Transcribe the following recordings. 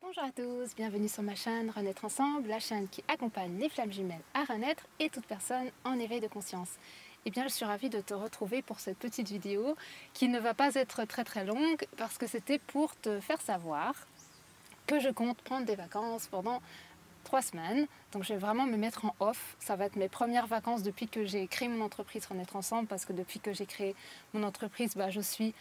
Bonjour à tous, bienvenue sur ma chaîne Renaître Ensemble, la chaîne qui accompagne les flammes jumelles à renaître et toute personne en éveil de conscience. Eh bien, je suis ravie de te retrouver pour cette petite vidéo qui ne va pas être très longue parce que c'était pour te faire savoir que je compte prendre des vacances pendant 3 semaines. Donc je vais vraiment me mettre en off. Ça va être mes premières vacances depuis que j'ai créé mon entreprise Renaître Ensemble, parce que depuis que j'ai créé mon entreprise, je suis,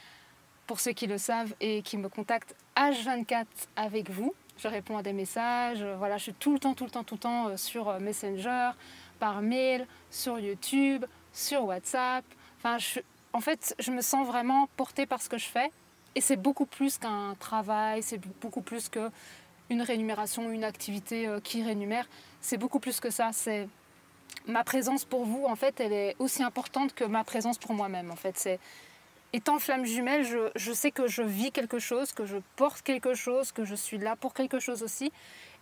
pour ceux qui le savent et qui me contactent, H24 avec vous. Je réponds à des messages, voilà, je suis tout le temps sur Messenger, par mail, sur YouTube, sur WhatsApp. En fait, je me sens vraiment portée par ce que je fais. Et c'est beaucoup plus qu'un travail, c'est beaucoup plus qu'une rémunération, une activité qui rémunère. C'est beaucoup plus que ça. C'est ma présence pour vous, en fait, elle est aussi importante que ma présence pour moi-même. En fait, étant flamme jumelle, je sais que je vis quelque chose, que je porte quelque chose, que je suis là pour quelque chose aussi.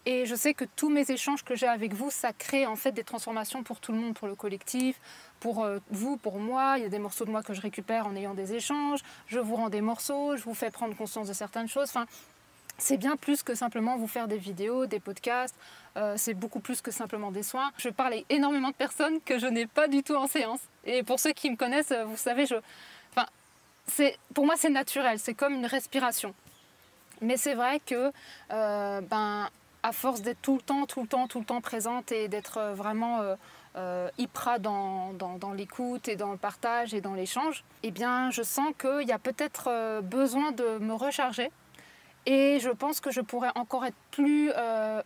Et je sais que tous mes échanges que j'ai avec vous, ça crée en fait des transformations pour tout le monde, pour le collectif, pour vous, pour moi. Il y a des morceaux de moi que je récupère en ayant des échanges. Je vous rends des morceaux, je vous fais prendre conscience de certaines choses. Enfin, c'est bien plus que simplement vous faire des vidéos, des podcasts. C'est beaucoup plus que simplement des soins. Je parle à énormément de personnes que je n'ai pas du tout en séance. Et pour ceux qui me connaissent, vous savez, pour moi, c'est naturel, c'est comme une respiration. Mais c'est vrai que, à force d'être tout le temps présente et d'être vraiment hyper dans l'écoute et dans le partage et dans l'échange, eh bien, je sens qu'il y a peut-être besoin de me recharger. Et je pense que je pourrais encore être plus, on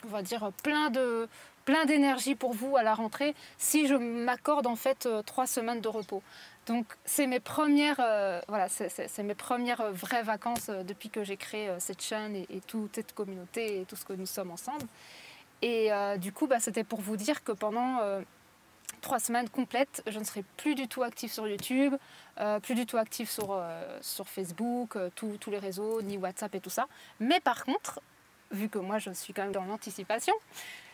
va dire, plein d'énergie pour vous à la rentrée si je m'accorde en fait 3 semaines de repos. Donc c'est mes premières, c'est mes premières vraies vacances depuis que j'ai créé cette chaîne et toute cette communauté et tout ce que nous sommes ensemble. Et du coup, c'était pour vous dire que pendant 3 semaines complètes, je ne serai plus du tout active sur YouTube, plus du tout active sur Facebook, tous les réseaux, ni WhatsApp et tout ça. Mais par contre, vu que moi je suis quand même dans l'anticipation,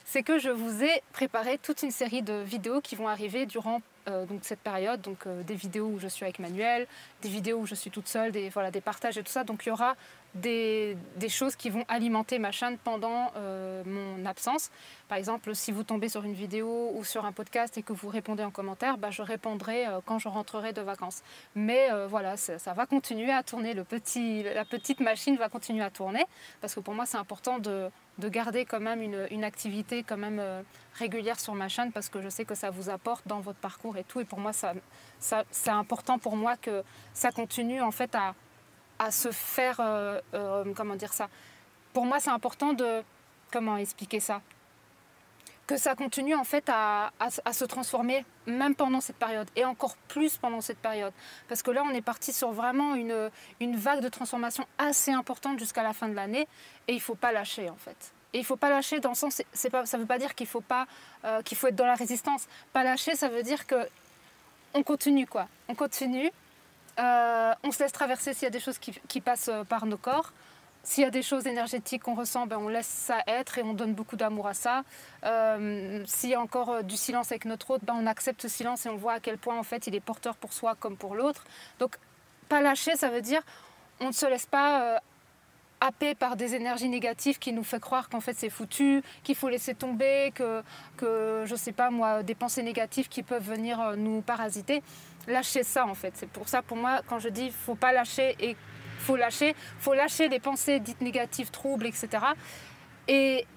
c'est que je vous ai préparé toute une série de vidéos qui vont arriver durant donc cette période, donc des vidéos où je suis avec Manuel, des vidéos où je suis toute seule, des partages et tout ça. Donc il y aura des choses qui vont alimenter ma chaîne pendant mon absence. Par exemple, si vous tombez sur une vidéo ou sur un podcast et que vous répondez en commentaire, je répondrai quand je rentrerai de vacances. Mais voilà, ça va continuer à tourner, la petite machine va continuer à tourner, parce que pour moi c'est important de garder quand même une activité quand même régulière sur ma chaîne, parce que je sais que ça vous apporte dans votre parcours et tout. Et pour moi, c'est important pour moi que ça continue en fait à se faire, comment dire ça. Pour moi, c'est important de, comment expliquer ça, que ça continue en fait à se transformer même pendant cette période, et encore plus pendant cette période, parce que là on est parti sur vraiment une vague de transformation assez importante jusqu'à la fin de l'année, et il ne faut pas lâcher en fait. Et il ne faut pas lâcher dans le sens, ça ne veut pas dire qu'il faut être dans la résistance. Pas lâcher, ça veut dire qu'on continue quoi. On continue, on se laisse traverser s'il y a des choses qui passent par nos corps. S'il y a des choses énergétiques qu'on ressent, on laisse ça être et on donne beaucoup d'amour à ça. S'il y a encore du silence avec notre autre, on accepte ce silence et on voit à quel point en fait il est porteur pour soi comme pour l'autre. Donc pas lâcher, ça veut dire on ne se laisse pas happé par des énergies négatives qui nous fait croire qu'en fait c'est foutu, qu'il faut laisser tomber, que je sais pas moi, des pensées négatives qui peuvent venir nous parasiter. Lâcher ça en fait. C'est pour ça, pour moi, quand je dis faut pas lâcher et faut lâcher les pensées dites négatives, troubles, etc. Et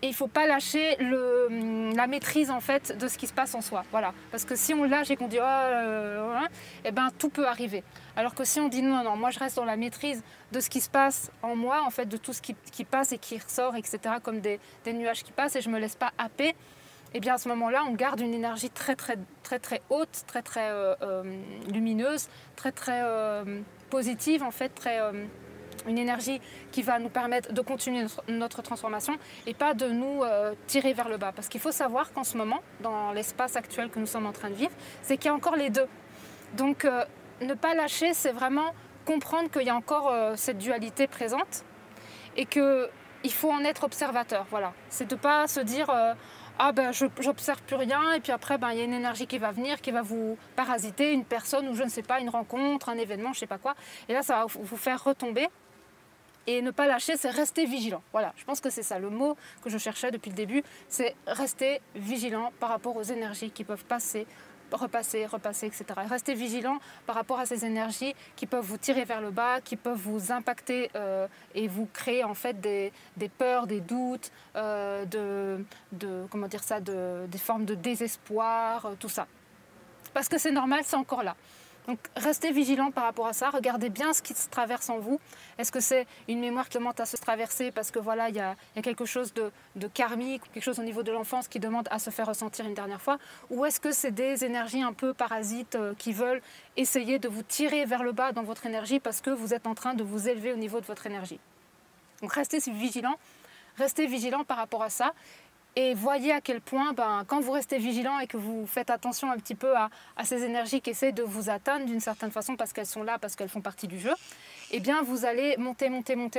il ne faut pas lâcher la maîtrise en fait de ce qui se passe en soi. Voilà. Parce que si on lâche et qu'on dit tout peut arriver. Alors que si on dit non, moi je reste dans la maîtrise de ce qui se passe en moi, en fait, de tout ce qui passe et qui ressort, etc., comme des nuages qui passent, et je ne me laisse pas happer, et bien à ce moment-là, on garde une énergie très haute, très lumineuse, très positive, en fait, une énergie qui va nous permettre de continuer notre transformation et pas de nous tirer vers le bas. Parce qu'il faut savoir qu'en ce moment, dans l'espace actuel que nous sommes en train de vivre, c'est qu'il y a encore les deux. Donc ne pas lâcher, c'est vraiment comprendre qu'il y a encore cette dualité présente et qu'il faut en être observateur. Voilà. C'est de ne pas se dire j'observe plus rien, et puis après il y a une énergie qui va venir, qui va vous parasiter, une personne ou je ne sais pas, une rencontre, un événement, je ne sais pas quoi. Et là ça va vous faire retomber. Et ne pas lâcher, c'est rester vigilant. Voilà, je pense que c'est ça le mot que je cherchais depuis le début, c'est rester vigilant par rapport aux énergies qui peuvent passer, repasser, etc. Restez vigilant par rapport à ces énergies qui peuvent vous tirer vers le bas, qui peuvent vous impacter et vous créer en fait des peurs, des doutes, comment dire ça, des formes de désespoir, tout ça. Parce que c'est normal, c'est encore là. Donc restez vigilant par rapport à ça, regardez bien ce qui se traverse en vous. Est-ce que c'est une mémoire qui demande à se traverser parce que voilà, il y a quelque chose de karmique, quelque chose au niveau de l'enfance qui demande à se faire ressentir une dernière fois? Ou est-ce que c'est des énergies un peu parasites qui veulent essayer de vous tirer vers le bas dans votre énergie parce que vous êtes en train de vous élever au niveau de votre énergie? Donc restez vigilant par rapport à ça. Et voyez à quel point, quand vous restez vigilant et que vous faites attention un petit peu à ces énergies qui essaient de vous atteindre d'une certaine façon parce qu'elles sont là, parce qu'elles font partie du jeu, eh bien vous allez monter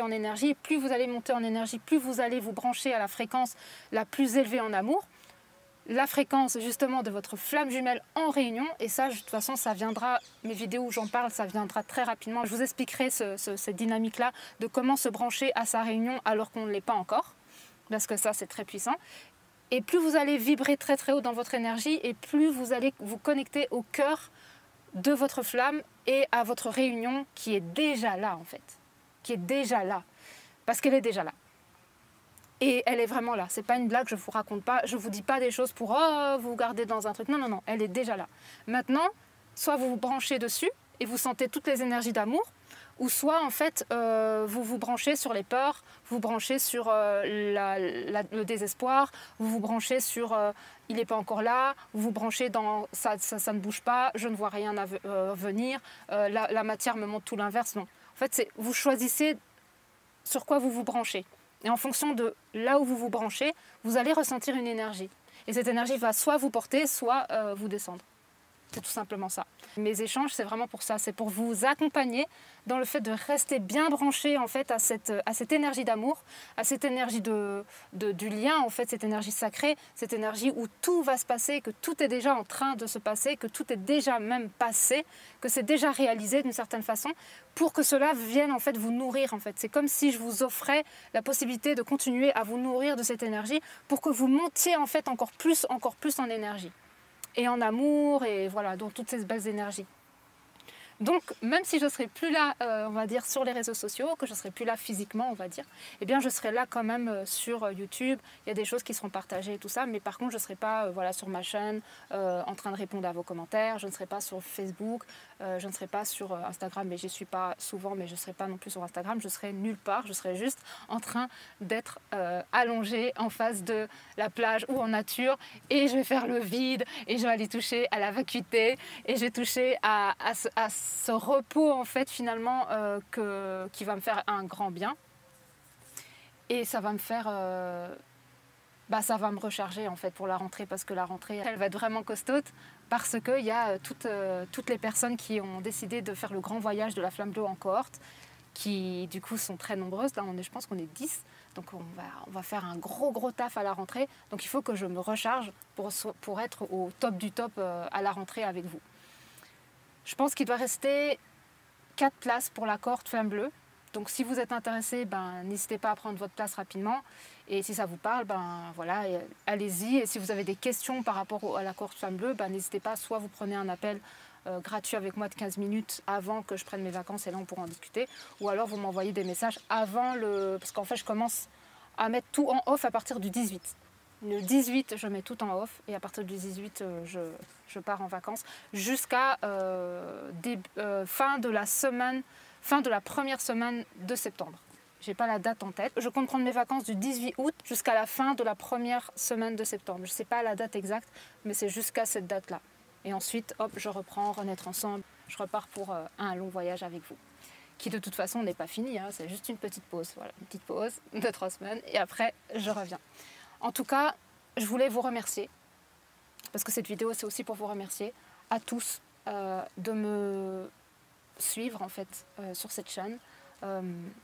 en énergie. Et plus vous allez monter en énergie, plus vous allez vous brancher à la fréquence la plus élevée en amour, la fréquence justement de votre flamme jumelle en réunion. Et ça, de toute façon, ça viendra, mes vidéos où j'en parle, ça viendra très rapidement. Je vous expliquerai cette dynamique-là de comment se brancher à sa réunion alors qu'on ne l'est pas encore. Parce que ça, c'est très puissant. Et plus vous allez vibrer très très haut dans votre énergie, et plus vous allez vous connecter au cœur de votre flamme et à votre réunion qui est déjà là en fait. Qui est déjà là. Parce qu'elle est déjà là. Et elle est vraiment là. C'est pas une blague, je vous raconte pas. Je vous dis pas des choses pour vous garder dans un truc. Non, non, non. Elle est déjà là. Maintenant, soit vous vous branchez dessus et vous sentez toutes les énergies d'amour, ou soit en fait vous vous branchez sur les peurs, vous vous branchez sur le désespoir, vous vous branchez sur il n'est pas encore là, vous vous branchez dans ça ne bouge pas, je ne vois rien venir, la matière me montre tout l'inverse. Non. En fait, vous choisissez sur quoi vous vous branchez. Et en fonction de là où vous vous branchez, vous allez ressentir une énergie. Et cette énergie va soit vous porter, soit vous descendre. C'est tout simplement ça. Mes échanges, c'est vraiment pour ça. C'est pour vous accompagner dans le fait de rester bien branché en fait, à cette énergie d'amour, à cette énergie du lien, en fait, cette énergie sacrée, cette énergie où tout va se passer, que tout est déjà en train de se passer, que tout est déjà même passé, que c'est déjà réalisé d'une certaine façon, pour que cela vienne en fait, vous nourrir. En fait. C'est comme si je vous offrais la possibilité de continuer à vous nourrir de cette énergie pour que vous montiez en fait, encore plus en énergie. Et en amour, et voilà, dans toutes ces belles énergies. Donc, même si je ne serai plus là, on va dire, sur les réseaux sociaux, que je ne serai plus là physiquement, on va dire, eh bien, je serai là quand même sur YouTube. Il y a des choses qui seront partagées et tout ça, mais par contre, je ne serai pas voilà, sur ma chaîne en train de répondre à vos commentaires. Je ne serai pas sur Facebook, je ne serai pas sur Instagram, mais j'y suis pas souvent, mais je ne serai pas non plus sur Instagram. Je serai nulle part, je serai juste en train d'être allongée en face de la plage ou en nature, et je vais faire le vide, et je vais aller toucher à la vacuité, et je vais toucher à ce repos en fait finalement qui va me faire un grand bien, et ça va me faire ça va me recharger en fait pour la rentrée, parce que la rentrée elle va être vraiment costaude, parce qu'il y a toutes les personnes qui ont décidé de faire le grand voyage de la flamme bleue en cohorte, qui du coup sont très nombreuses. Là je pense qu'on est 10, donc on va faire un gros taf à la rentrée, donc il faut que je me recharge pour être au top du top à la rentrée avec vous. Je pense qu'il doit rester 4 places pour la cohorte flamme bleue. Donc si vous êtes intéressé, n'hésitez pas à prendre votre place rapidement. Et si ça vous parle, voilà, allez-y. Et si vous avez des questions par rapport à la cohorte flamme bleue, n'hésitez pas, soit vous prenez un appel gratuit avec moi de 15 minutes avant que je prenne mes vacances, et là on pourra en discuter. Ou alors vous m'envoyez des messages avant parce qu'en fait je commence à mettre tout en off à partir du 18. Le 18, je mets tout en off, et à partir du 18, je pars en vacances jusqu'à fin de la première semaine de septembre. Je n'ai pas la date en tête. Je compte prendre mes vacances du 18 août jusqu'à la fin de la première semaine de septembre. Je ne sais pas la date exacte, mais c'est jusqu'à cette date-là. Et ensuite, hop, je reprends, renaître ensemble. Je repars pour un long voyage avec vous, qui de toute façon n'est pas fini, hein, c'est juste une petite pause. Voilà, une petite pause de 3 semaines, et après, je reviens. En tout cas, je voulais vous remercier, parce que cette vidéo, c'est aussi pour vous remercier à tous de me suivre en fait sur cette chaîne.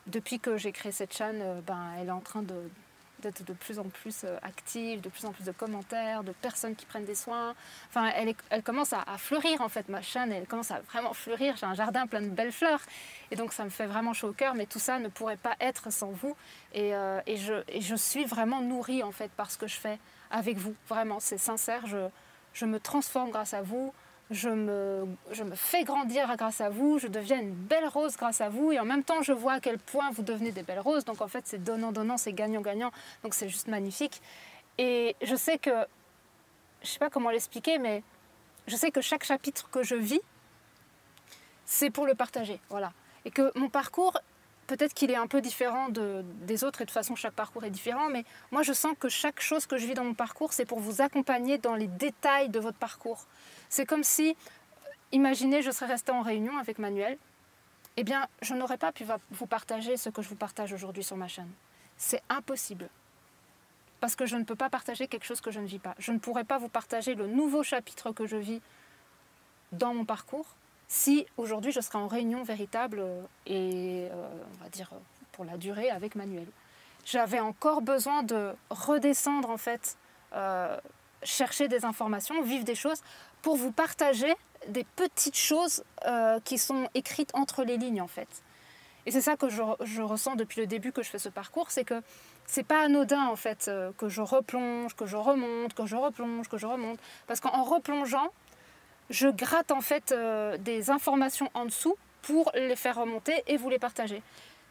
Depuis que j'ai créé cette chaîne, elle est en train d'être de plus en plus active, de plus en plus de commentaires, de personnes qui prennent des soins. Enfin, elle commence à fleurir en fait, ma chaîne, elle commence à vraiment fleurir. J'ai un jardin plein de belles fleurs et donc ça me fait vraiment chaud au cœur, mais tout ça ne pourrait pas être sans vous et je suis vraiment nourrie en fait par ce que je fais avec vous. Vraiment, c'est sincère, je me transforme grâce à vous. Je me fais grandir grâce à vous, je deviens une belle rose grâce à vous et en même temps je vois à quel point vous devenez des belles roses, donc en fait c'est donnant-donnant, c'est gagnant-gagnant, donc c'est juste magnifique. Et je sais que, je ne sais pas comment l'expliquer, mais je sais que chaque chapitre que je vis, c'est pour le partager, voilà. Et que mon parcours, peut-être qu'il est un peu différent des autres, et de toute façon chaque parcours est différent, mais moi je sens que chaque chose que je vis dans mon parcours, c'est pour vous accompagner dans les détails de votre parcours. C'est comme si, imaginez, je serais restée en réunion avec Manuel, eh bien je n'aurais pas pu vous partager ce que je vous partage aujourd'hui sur ma chaîne. C'est impossible. Parce que je ne peux pas partager quelque chose que je ne vis pas. Je ne pourrais pas vous partager le nouveau chapitre que je vis dans mon parcours si aujourd'hui je serais en réunion véritable et on va dire pour la durée avec Manuel. J'avais encore besoin de redescendre en fait, chercher des informations, vivre des choses pour vous partager des petites choses qui sont écrites entre les lignes en fait. Et c'est ça que je ressens depuis le début que je fais ce parcours, c'est que c'est pas anodin en fait que je replonge, que je remonte, que je replonge, que je remonte. Parce qu'en replongeant, je gratte en fait des informations en dessous pour les faire remonter et vous les partager.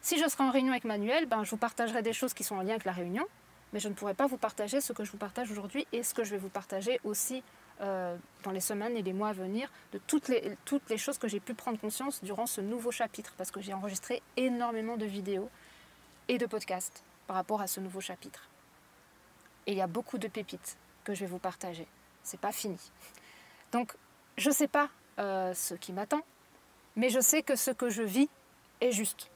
Si je serais en réunion avec Manuel, ben, je vous partagerai des choses qui sont en lien avec la réunion, mais je ne pourrais pas vous partager ce que je vous partage aujourd'hui et ce que je vais vous partager aussi dans les semaines et les mois à venir, de toutes les choses que j'ai pu prendre conscience durant ce nouveau chapitre, parce que j'ai enregistré énormément de vidéos et de podcasts par rapport à ce nouveau chapitre. Et il y a beaucoup de pépites que je vais vous partager. C'est pas fini. Donc, je ne sais pas ce qui m'attend, mais je sais que ce que je vis est juste.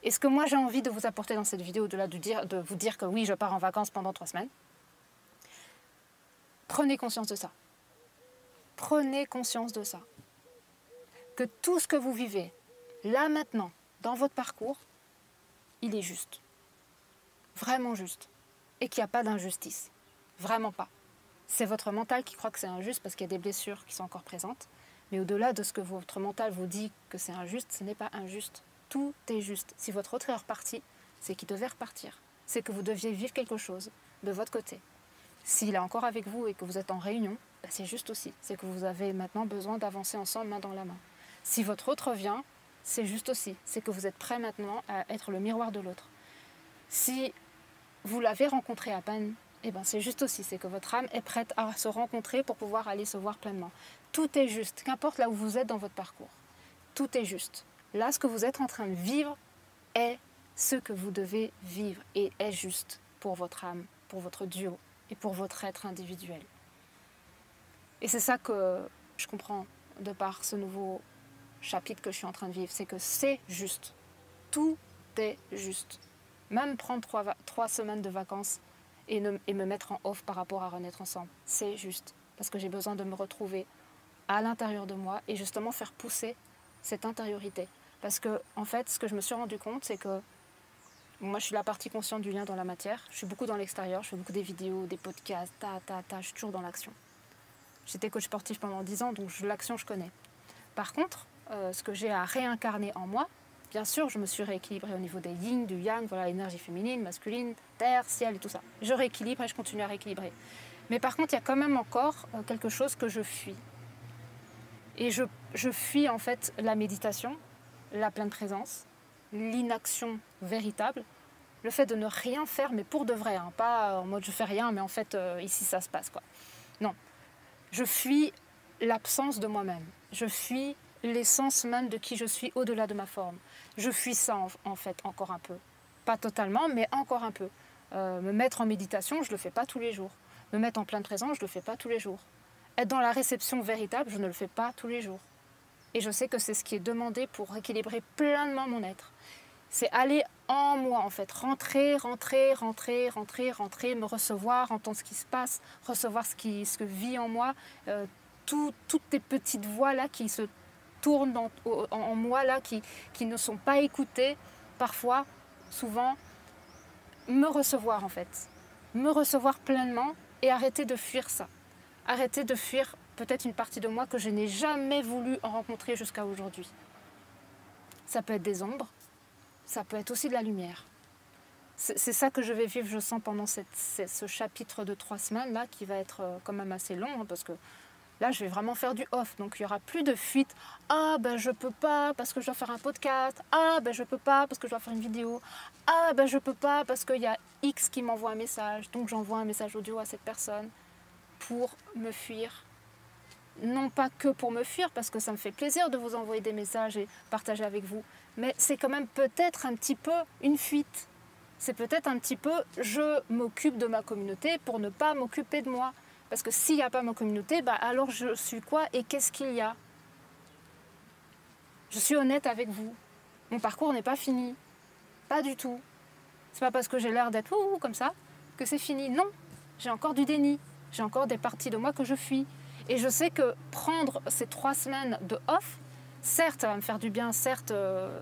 Et ce que moi j'ai envie de vous apporter dans cette vidéo, au-delà de vous dire que oui, je pars en vacances pendant 3 semaines, prenez conscience de ça. Prenez conscience de ça. Que tout ce que vous vivez, là maintenant, dans votre parcours, il est juste. Vraiment juste. Et qu'il n'y a pas d'injustice. Vraiment pas. C'est votre mental qui croit que c'est injuste parce qu'il y a des blessures qui sont encore présentes. Mais au-delà de ce que votre mental vous dit que c'est injuste, ce n'est pas injuste. Tout est juste. Si votre autre est reparti, c'est qu'il devait repartir. C'est que vous deviez vivre quelque chose de votre côté. S'il est encore avec vous et que vous êtes en réunion, ben c'est juste aussi. C'est que vous avez maintenant besoin d'avancer ensemble main dans la main. Si votre autre revient, c'est juste aussi. C'est que vous êtes prêt maintenant à être le miroir de l'autre. Si vous l'avez rencontré à peine, eh ben c'est juste aussi. C'est que votre âme est prête à se rencontrer pour pouvoir aller se voir pleinement. Tout est juste. Qu'importe là où vous êtes dans votre parcours. Tout est juste. Là, ce que vous êtes en train de vivre est ce que vous devez vivre et est juste pour votre âme, pour votre duo et pour votre être individuel. Et c'est ça que je comprends de par ce nouveau chapitre que je suis en train de vivre, c'est que c'est juste. Tout est juste. Même prendre 3 semaines de vacances et me mettre en off par rapport à renaître ensemble, c'est juste. Parce que j'ai besoin de me retrouver à l'intérieur de moi et justement faire pousser cette intériorité. Parce que, en fait, ce que je me suis rendu compte, c'est que moi, je suis la partie consciente du lien dans la matière. Je suis beaucoup dans l'extérieur, je fais beaucoup des vidéos, des podcasts, je suis toujours dans l'action. J'étais coach sportif pendant 10 ans, donc l'action, je connais. Par contre, ce que j'ai à réincarner en moi, bien sûr, je me suis rééquilibrée au niveau des yin, du yang, voilà, énergie féminine, masculine, terre, ciel et tout ça. Je rééquilibre et je continue à rééquilibrer. Mais par contre, il y a quand même encore quelque chose que je fuis. Et je fuis en fait la méditation, la pleine présence, l'inaction véritable, le fait de ne rien faire, mais pour de vrai, hein, pas en mode je fais rien, mais en fait ici ça se passe quoi. Non, je fuis l'absence de moi-même, je fuis l'essence même de qui je suis au-delà de ma forme. Je fuis ça en fait encore un peu, pas totalement, mais encore un peu. Me mettre en méditation, je le fais pas tous les jours. Me mettre en pleine présence, je le fais pas tous les jours. Être dans la réception véritable, je ne le fais pas tous les jours. Et je sais que c'est ce qui est demandé pour rééquilibrer pleinement mon être. C'est aller en moi, en fait. Rentrer, me recevoir, entendre ce qui se passe, recevoir ce que vit en moi. Toutes les petites voix là qui se tournent en moi, là, qui ne sont pas écoutées, parfois, souvent, me recevoir en fait. Me recevoir pleinement et arrêter de fuir ça. Arrêter de fuir peut-être une partie de moi que je n'ai jamais voulu rencontrer jusqu'à aujourd'hui. Ça peut être des ombres, ça peut être aussi de la lumière. C'est ça que je vais vivre, je sens, pendant ce chapitre de 3 semaines là, qui va être quand même assez long, hein, parce que là, je vais vraiment faire du off. Donc, il n'y aura plus de fuite. Ah, ben, je peux pas parce que je dois faire un podcast. Ah, ben, je peux pas parce que je dois faire une vidéo. Ah, ben, je peux pas parce qu'il y a X qui m'envoie un message. Donc, j'envoie un message audio à cette personne pour me fuir. Non pas que pour me fuir, parce que ça me fait plaisir de vous envoyer des messages et partager avec vous. Mais c'est quand même peut-être un petit peu une fuite. C'est peut-être un petit peu je m'occupe de ma communauté pour ne pas m'occuper de moi. Parce que s'il n'y a pas ma communauté, bah alors je suis quoi et qu'est-ce qu'il y a? Je suis honnête avec vous. Mon parcours n'est pas fini. Pas du tout. C'est pas parce que j'ai l'air d'être ouh comme ça que c'est fini. Non, j'ai encore du déni. J'ai encore des parties de moi que je fuis. Et je sais que prendre ces 3 semaines de off, certes, ça va me faire du bien, certes,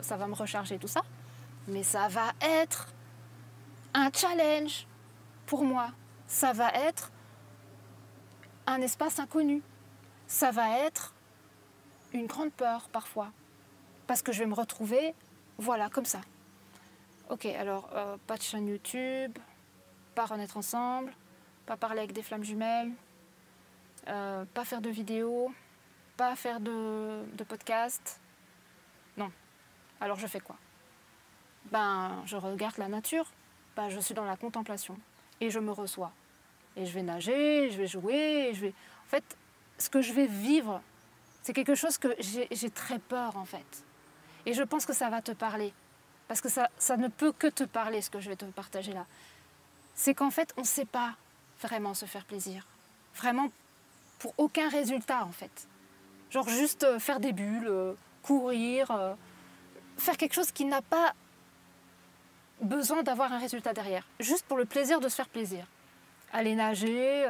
ça va me recharger, tout ça, mais ça va être un challenge pour moi. Ça va être un espace inconnu. Ça va être une grande peur parfois. Parce que je vais me retrouver, voilà, comme ça. Ok, alors, pas de chaîne YouTube, pas renaître ensemble, pas parler avec des flammes jumelles, pas faire de vidéos, pas faire de podcast. Non. Alors je fais quoi? Ben, je regarde la nature. Ben, je suis dans la contemplation. Et je me reçois. Et je vais nager, je vais jouer. En fait, ce que je vais vivre, c'est quelque chose que j'ai très peur, en fait. Et je pense que ça va te parler. Parce que ça ne peut que te parler, ce que je vais te partager là. C'est qu'en fait, on ne sait pas vraiment se faire plaisir. Vraiment, pour aucun résultat, en fait. Genre juste faire des bulles, courir, faire quelque chose qui n'a pas besoin d'avoir un résultat derrière. Juste pour le plaisir de se faire plaisir. Aller nager,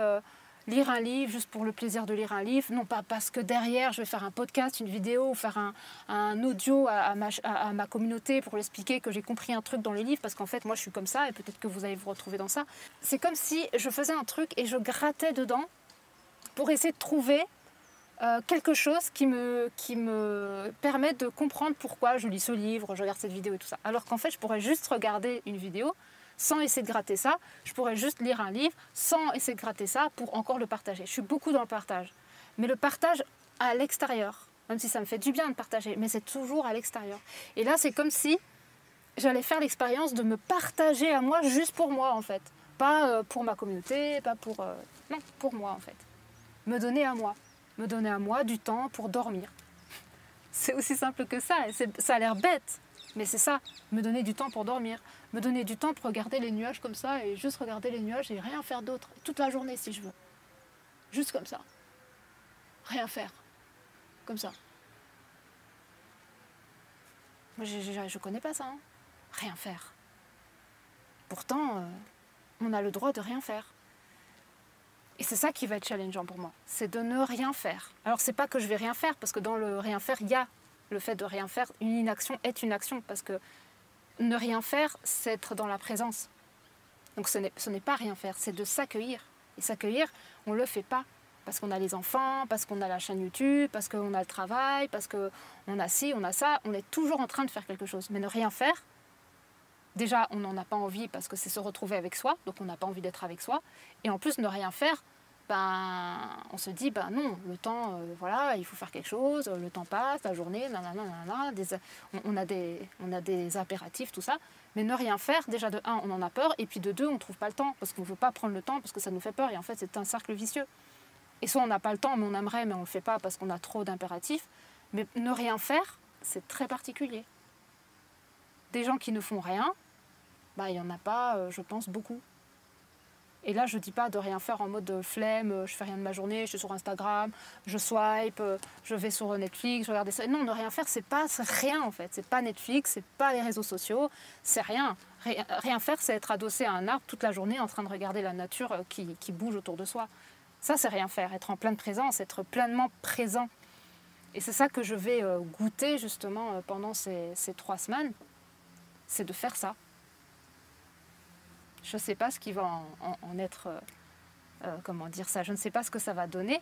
lire un livre juste pour le plaisir de lire un livre. Non pas parce que derrière je vais faire un podcast, une vidéo, ou faire un audio à ma communauté pour lui expliquer que j'ai compris un truc dans les livres. Parce qu'en fait moi je suis comme ça et peut-être que vous allez vous retrouver dans ça. C'est comme si je faisais un truc et je grattais dedans pour essayer de trouver quelque chose qui me permet de comprendre pourquoi je lis ce livre, je regarde cette vidéo et tout ça. Alors qu'en fait, je pourrais juste regarder une vidéo sans essayer de gratter ça. Je pourrais juste lire un livre sans essayer de gratter ça pour encore le partager. Je suis beaucoup dans le partage. Mais le partage à l'extérieur, même si ça me fait du bien de partager, mais c'est toujours à l'extérieur. Et là, c'est comme si j'allais faire l'expérience de me partager à moi juste pour moi, en fait. Pas pour ma communauté, pas pour... non, pour moi, en fait. Me donner à moi. Me donner à moi du temps pour dormir. C'est aussi simple que ça. Ça a l'air bête, mais c'est ça. Me donner du temps pour dormir. Me donner du temps pour regarder les nuages comme ça et juste regarder les nuages et rien faire d'autre. Toute la journée si je veux. Juste comme ça. Rien faire. Comme ça. Moi, je connais pas ça. Hein. Rien faire. Pourtant, on a le droit de rien faire. Et c'est ça qui va être challengeant pour moi, c'est de ne rien faire. Alors c'est pas que je vais rien faire, parce que dans le rien faire, il y a le fait de rien faire. Une inaction est une action, parce que ne rien faire, c'est être dans la présence. Donc ce n'est pas rien faire, c'est de s'accueillir. Et s'accueillir, on ne le fait pas, parce qu'on a les enfants, parce qu'on a la chaîne YouTube, parce qu'on a le travail, parce qu'on a ci, on a ça. On est toujours en train de faire quelque chose. Mais ne rien faire, déjà, on n'en a pas envie parce que c'est se retrouver avec soi, donc on n'a pas envie d'être avec soi. Et en plus, ne rien faire, ben, on se dit, ben non, le temps, voilà, il faut faire quelque chose, le temps passe, la journée, nanana, on a des impératifs, tout ça. Mais ne rien faire, déjà de un, on en a peur, et puis de deux, on ne trouve pas le temps, parce qu'on ne veut pas prendre le temps, parce que ça nous fait peur, et en fait, c'est un cercle vicieux. Et soit on n'a pas le temps, mais on aimerait, mais on ne le fait pas parce qu'on a trop d'impératifs. Mais ne rien faire, c'est très particulier. Des gens qui ne font rien, bah, il n'y en a pas, je pense, beaucoup. Et là, je ne dis pas de rien faire en mode flemme, je fais rien de ma journée, je suis sur Instagram, je swipe, je vais sur Netflix, je regarde ça. Non, ne rien faire, c'est rien en fait. C'est pas Netflix, c'est pas les réseaux sociaux, c'est rien. Rien faire, c'est être adossé à un arbre toute la journée en train de regarder la nature qui bouge autour de soi. Ça, c'est rien faire, être en pleine présence, être pleinement présent. Et c'est ça que je vais goûter justement pendant ces 3 semaines, c'est de faire ça. Je ne sais pas ce qui va en être, comment dire ça, je ne sais pas ce que ça va donner,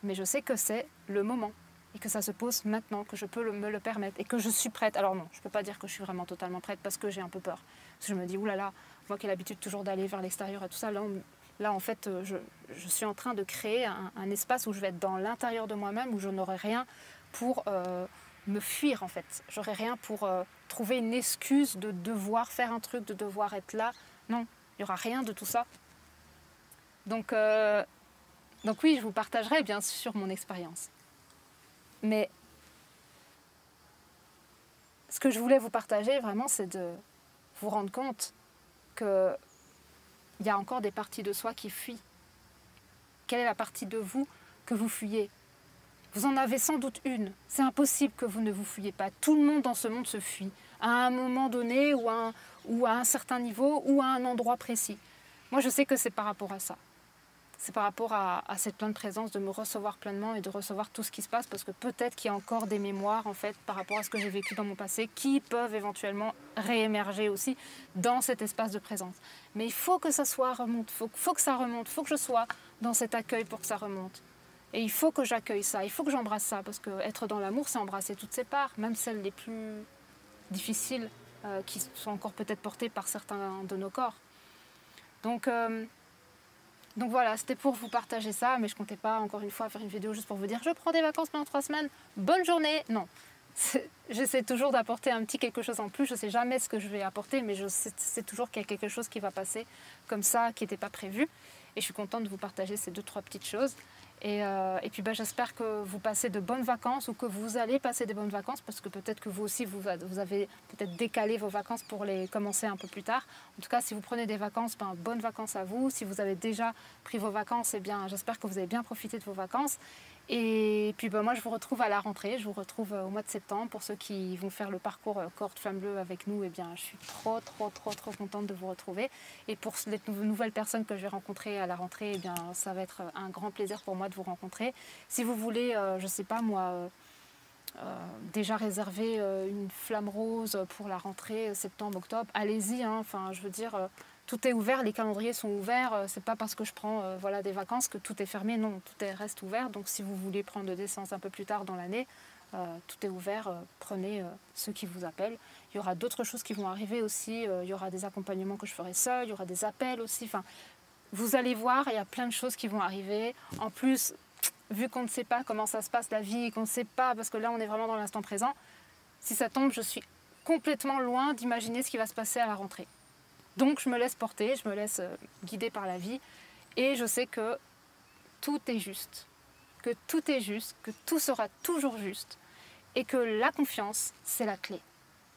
mais je sais que c'est le moment et que ça se pose maintenant, que je peux me le permettre et que je suis prête. Alors non, je ne peux pas dire que je suis vraiment totalement prête parce que j'ai un peu peur. Parce que je me dis, oulala, moi qui ai l'habitude toujours d'aller vers l'extérieur et tout ça, là en fait, je suis en train de créer un espace où je vais être dans l'intérieur de moi-même, où je n'aurai rien pour me fuir en fait. J'aurai rien pour trouver une excuse de devoir faire un truc, de devoir être là. Non, il n'y aura rien de tout ça. Donc oui, je vous partagerai bien sûr mon expérience. Mais ce que je voulais vous partager vraiment, c'est de vous rendre compte qu'il y a encore des parties de soi qui fuient. Quelle est la partie de vous que vous fuyez? Vous en avez sans doute une. C'est impossible que vous ne vous fuyiez pas. Tout le monde dans ce monde se fuit, à un moment donné ou à un certain niveau ou à un endroit précis. Moi, je sais que c'est par rapport à ça. C'est par rapport à cette pleine présence, de me recevoir pleinement et de recevoir tout ce qui se passe, parce que peut-être qu'il y a encore des mémoires, en fait, par rapport à ce que j'ai vécu dans mon passé, qui peuvent éventuellement réémerger aussi dans cet espace de présence. Mais il faut que ça remonte, faut que ça remonte, il faut que je sois dans cet accueil pour que ça remonte. Et il faut que j'accueille ça, il faut que j'embrasse ça, parce qu'être dans l'amour, c'est embrasser toutes ses parts, même celles les plus difficiles, qui sont encore peut-être portées par certains de nos corps. Donc voilà, c'était pour vous partager ça, mais je ne comptais pas encore une fois faire une vidéo juste pour vous dire je prends des vacances pendant 3 semaines, bonne journée. Non, j'essaie toujours d'apporter un petit quelque chose en plus, je ne sais jamais ce que je vais apporter, mais je sais toujours qu'il y a quelque chose qui va passer comme ça, qui n'était pas prévu. Et je suis contente de vous partager ces 2-3 petites choses. Et puis j'espère que vous passez de bonnes vacances ou que vous allez passer des bonnes vacances, parce que peut-être que vous aussi vous avez peut-être décalé vos vacances pour les commencer un peu plus tard. En tout cas, si vous prenez des vacances, bonnes vacances à vous. Si vous avez déjà pris vos vacances, j'espère que vous avez bien profité de vos vacances. Et puis moi je vous retrouve à la rentrée, je vous retrouve au mois de septembre. Pour ceux qui vont faire le parcours Cohorte Flamme Bleue avec nous, je suis trop contente de vous retrouver. Et pour les nouvelles personnes que je vais rencontrer à la rentrée, ça va être un grand plaisir pour moi de vous rencontrer. Si vous voulez, je sais pas moi, déjà réserver une flamme rose pour la rentrée septembre-octobre, allez-y, hein. Enfin je veux dire, tout est ouvert, les calendriers sont ouverts, c'est pas parce que je prends des vacances que tout est fermé, non, tout reste ouvert. Donc si vous voulez prendre des séances un peu plus tard dans l'année, tout est ouvert, prenez ceux qui vous appellent. Il y aura d'autres choses qui vont arriver aussi, il y aura des accompagnements que je ferai seule, il y aura des appels aussi, enfin, vous allez voir, il y a plein de choses qui vont arriver. En plus, vu qu'on ne sait pas comment ça se passe la vie, qu'on ne sait pas, parce que là on est vraiment dans l'instant présent, si ça tombe, je suis complètement loin d'imaginer ce qui va se passer à la rentrée. Donc je me laisse porter, je me laisse guider par la vie, et je sais que tout est juste, que tout sera toujours juste, et que la confiance, c'est la clé.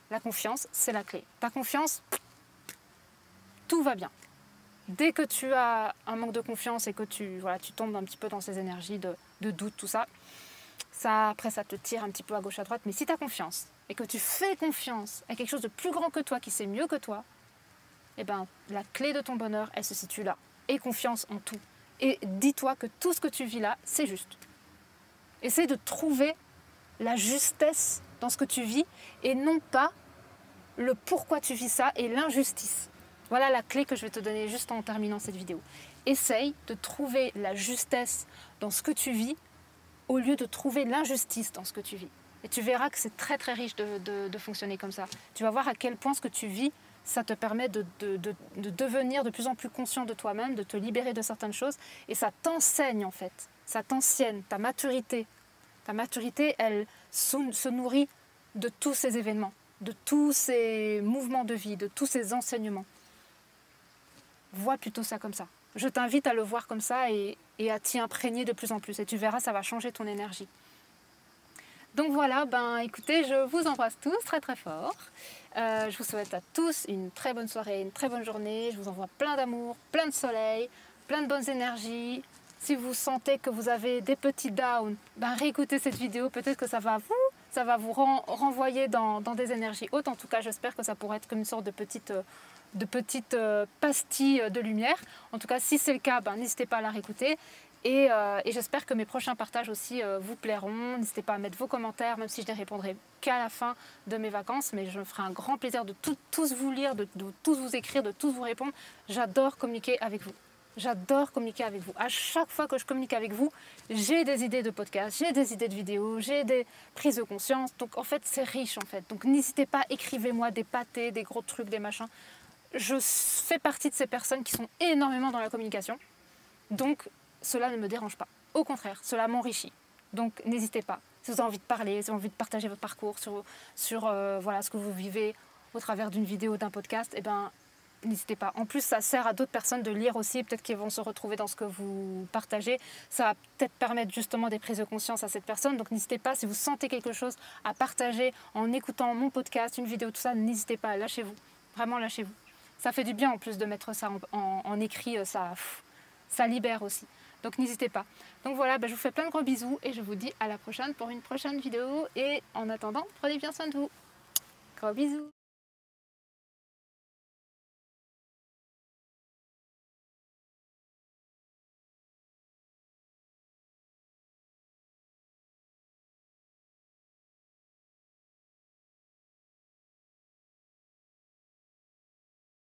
La confiance, c'est la clé. Ta confiance, tout va bien. Dès que tu as un manque de confiance et que tu tombes un petit peu dans ces énergies de doute, tout ça, après ça te tire un petit peu à gauche à droite. Mais si tu as confiance et que tu fais confiance à quelque chose de plus grand que toi, qui sait mieux que toi, la clé de ton bonheur, elle se situe là. Aie confiance en tout. Et dis-toi que tout ce que tu vis là, c'est juste. Essaie de trouver la justesse dans ce que tu vis et non pas le pourquoi tu vis ça et l'injustice. Voilà la clé que je vais te donner juste en terminant cette vidéo. Essaye de trouver la justesse dans ce que tu vis au lieu de trouver l'injustice dans ce que tu vis. Et tu verras que c'est très riche de fonctionner comme ça. Tu vas voir à quel point ce que tu vis, ça te permet de devenir de plus en plus conscient de toi-même, de te libérer de certaines choses. Et ça t'enseigne en fait, ça t'ancienne, ta maturité. Ta maturité, elle se nourrit de tous ces événements, de tous ces mouvements de vie, de tous ces enseignements. Vois plutôt ça comme ça. Je t'invite à le voir comme ça et à t'y imprégner de plus en plus. Et tu verras, ça va changer ton énergie. Donc voilà, écoutez, je vous embrasse tous très fort. Je vous souhaite à tous une très bonne soirée, une très bonne journée. Je vous envoie plein d'amour, plein de soleil, plein de bonnes énergies. Si vous sentez que vous avez des petits downs, réécoutez cette vidéo. Peut-être que ça va vous renvoyer dans des énergies hautes. En tout cas, j'espère que ça pourrait être comme une sorte de petite pastilles de lumière. En tout cas, si c'est le cas, n'hésitez pas à la réécouter. Et j'espère que mes prochains partages aussi vous plairont. N'hésitez pas à mettre vos commentaires, même si je ne répondrai qu'à la fin de mes vacances. Mais je me ferai un grand plaisir de tous vous lire, de tous vous écrire, de tous vous répondre. J'adore communiquer avec vous. J'adore communiquer avec vous. À chaque fois que je communique avec vous, j'ai des idées de podcasts, j'ai des idées de vidéos, j'ai des prises de conscience. Donc en fait, c'est riche en fait. Donc n'hésitez pas, écrivez-moi des pâtés, des gros trucs, des machins. Je fais partie de ces personnes qui sont énormément dans la communication. Donc cela ne me dérange pas. Au contraire, cela m'enrichit. Donc n'hésitez pas. Si vous avez envie de parler, si vous avez envie de partager votre parcours sur voilà, ce que vous vivez au travers d'une vidéo, d'un podcast, eh ben, n'hésitez pas. En plus, ça sert à d'autres personnes de lire aussi. Peut-être qu'ils vont se retrouver dans ce que vous partagez. Ça va peut-être permettre justement des prises de conscience à cette personne. Donc n'hésitez pas, si vous sentez quelque chose à partager en écoutant mon podcast, une vidéo, tout ça, n'hésitez pas, lâchez-vous. Vraiment, lâchez-vous. Ça fait du bien en plus de mettre ça en écrit. Ça libère aussi. Donc n'hésitez pas. Donc voilà, je vous fais plein de gros bisous et je vous dis à la prochaine pour une prochaine vidéo. Et en attendant, prenez bien soin de vous. Gros bisous.